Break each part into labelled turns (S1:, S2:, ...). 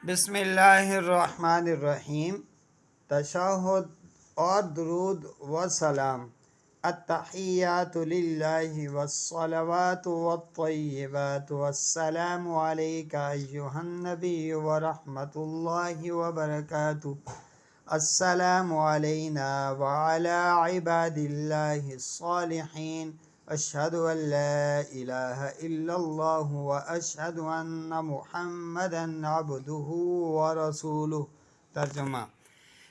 S1: بسم اللہ الرحمن الرحیم۔ تشہد اور درود و سلام۔ التحیات للہ والصلوات والطیبات والسلام علیک ایہا النبی ورحمۃ اللہ وبرکاتہ۔ السلام علینا وعلی عباد اللہ الصالحین۔ اشہد ان لا الہ الا اللہ واشہد ان محمدا عبدہ ورسولہ۔ ترجمہ: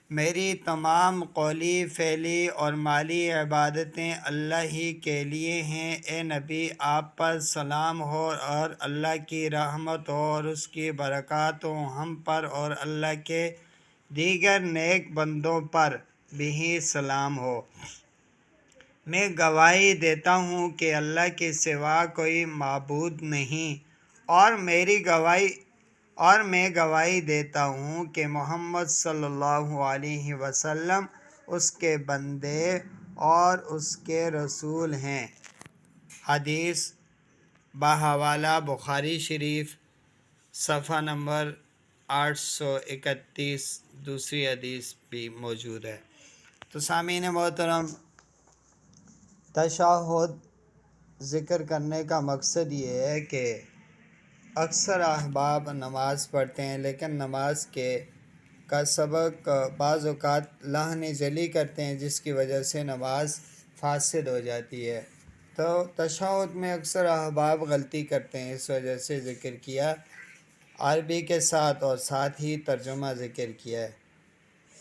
S1: میری تمام قولی، فعلی اور مالی عبادتیں اللہ ہی کے لیے ہیں۔ اے نبی، آپ پر سلام ہو اور اللہ کی رحمت ہو اور اس کی برکات ہو ہم پر اور اللہ کے دیگر نیک بندوں پر بھی سلام ہو۔ میں گواہی دیتا ہوں کہ اللہ کے سوا کوئی معبود نہیں، اور میں گواہی دیتا ہوں کہ محمد صلی اللہ علیہ وسلم اس کے بندے اور اس کے رسول ہیں۔ حدیث بحوالہ بخاری شریف، صفحہ نمبر 831۔ دوسری حدیث بھی موجود ہے۔ تو سامعین محترم، تشہد ذکر کرنے کا مقصد یہ ہے کہ اکثر احباب نماز پڑھتے ہیں، لیکن نماز کا سبق بعض اوقات لہن جلی کرتے ہیں، جس کی وجہ سے نماز فاسد ہو جاتی ہے۔ تو تشہد میں اکثر احباب غلطی کرتے ہیں، اس وجہ سے ذکر کیا، عربی کے ساتھ اور ساتھ ہی ترجمہ ذکر کیا ہے۔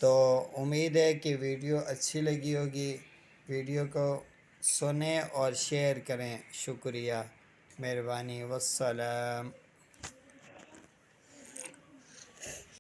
S1: تو امید ہے کہ ویڈیو اچھی لگی ہوگی۔ ویڈیو کو سنیں اور شیئر کریں۔ شکریہ، مہربانی، والسلام۔